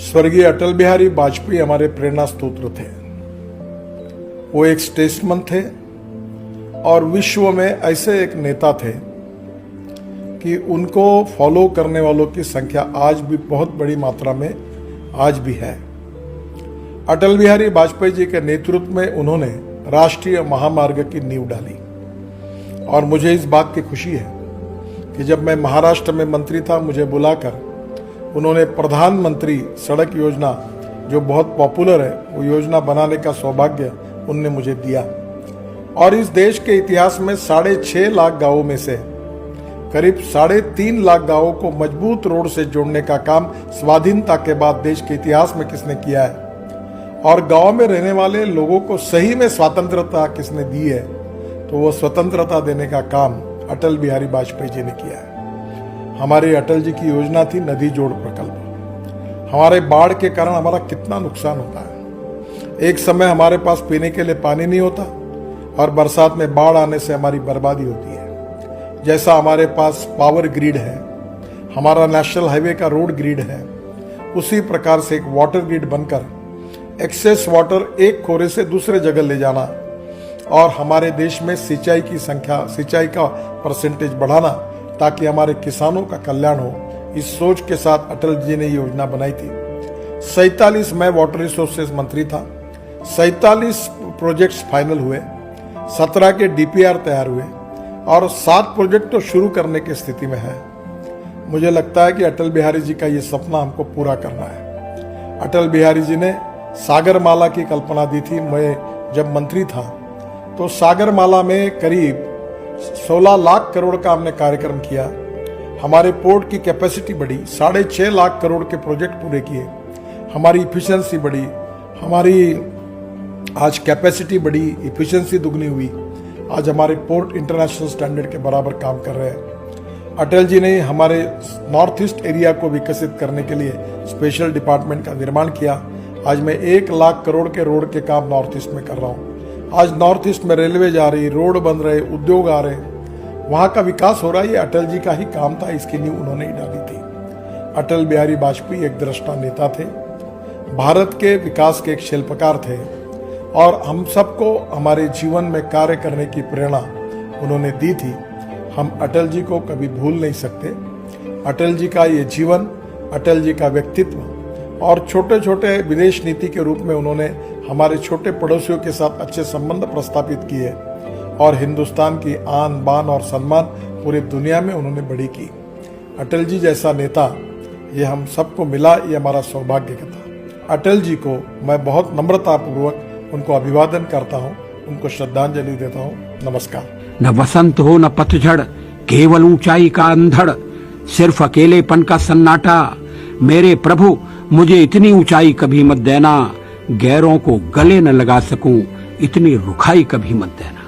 स्वर्गीय अटल बिहारी वाजपेयी हमारे प्रेरणा स्रोत थे। वो एक स्टेट्समैन थे और विश्व में ऐसे एक नेता थे कि उनको फॉलो करने वालों की संख्या आज भी बहुत बड़ी मात्रा में आज भी है। अटल बिहारी वाजपेयी जी के नेतृत्व में उन्होंने राष्ट्रीय महामार्ग की नींव डाली और मुझे इस बात की खुशी है कि जब मैं महाराष्ट्र में मंत्री था, मुझे बुलाकर उन्होंने प्रधानमंत्री सड़क योजना, जो बहुत पॉपुलर है, वो योजना बनाने का सौभाग्य उनने मुझे दिया। और इस देश के इतिहास में 6.5 लाख गांवों में से करीब 3.5 लाख गांवों को मजबूत रोड से जोड़ने का काम स्वाधीनता के बाद देश के इतिहास में किसने किया है, और गांव में रहने वाले लोगों को सही में स्वतंत्रता किसने दी है, तो वो स्वतंत्रता देने का काम अटल बिहारी वाजपेयी जी ने किया है। हमारे अटल जी की योजना थी नदी जोड़ प्रकल्प। हमारे बाढ़ के कारण हमारा कितना नुकसान होता है। एक समय हमारे पास पीने के लिए पानी नहीं होता और बरसात में बाढ़ आने से हमारी बर्बादी होती है। जैसा हमारे पास पावर ग्रिड है, हमारा नेशनल हाईवे का रोड ग्रिड है, उसी प्रकार से एक वाटर ग्रिड बनकर एक्सेस वाटर एक खोरे से दूसरे जगह ले जाना और हमारे देश में सिंचाई की संख्या, सिंचाई का परसेंटेज बढ़ाना ताकि हमारे किसानों का कल्याण हो, इस सोच के साथ अटल जी ने योजना बनाई थी। 47 में वाटर रिसोर्सेज मंत्री था। 47 प्रोजेक्ट्स फाइनल हुए, 17 के डीपीआर तैयार हुए और 7 प्रोजेक्ट तो शुरू करने की स्थिति में है। मुझे लगता है कि अटल बिहारी जी का ये सपना हमको पूरा करना है। अटल बिहारी जी ने सागरमाला की कल्पना दी थी। मैं जब मंत्री था तो सागरमाला में करीब 16 लाख करोड़ का हमने कार्यक्रम किया। हमारे पोर्ट की कैपेसिटी बढ़ी, 6.5 लाख करोड़ के प्रोजेक्ट पूरे किए, हमारी इफिशिएंसी बढ़ी, हमारी आज कैपेसिटी बढ़ी, इफिशिएंसी दुगनी हुई। आज हमारे पोर्ट इंटरनेशनल स्टैंडर्ड के बराबर काम कर रहे हैं। अटल जी ने हमारे नॉर्थ ईस्ट एरिया को विकसित करने के लिए स्पेशल डिपार्टमेंट का निर्माण किया। आज मैं 1 लाख करोड़ के रोड के काम नॉर्थ ईस्ट में कर रहा हूँ। आज नॉर्थ ईस्ट में रेलवे जा रही, रोड बन रहे, उद्योग आ रहे, वहां का विकास हो रहा है। ये अटल जी का ही काम था, इसकी नींव उन्होंने ही डाली थी। अटल बिहारी वाजपेयी एक दृष्टा नेता थे, भारत के विकास के एक शिल्पकार थे और हम सबको हमारे जीवन में कार्य करने की प्रेरणा उन्होंने दी थी। हम अटल जी को कभी भूल नहीं सकते। अटल जी का ये जीवन, अटल जी का व्यक्तित्व और छोटे छोटे विदेश नीति के रूप में उन्होंने हमारे छोटे पड़ोसियों के साथ अच्छे संबंध प्रस्थापित किए और हिंदुस्तान की आन बान और सम्मान पूरी दुनिया में उन्होंने बड़ी की। अटल जी जैसा नेता ये हम सबको मिला, ये हमारा सौभाग्य था। अटल जी को मैं बहुत नम्रतापूर्वक उनको अभिवादन करता हूँ, उनको श्रद्धांजलि देता हूँ। नमस्कार। न बसंत हो न पतझड़, केवल ऊंचाई का अंधड़, सिर्फ अकेलेपन का सन्नाटा। मेरे प्रभु मुझे इतनी ऊंचाई कभी मत देना, गैरों को गले न लगा सकूं, इतनी रुखाई कभी मत देना।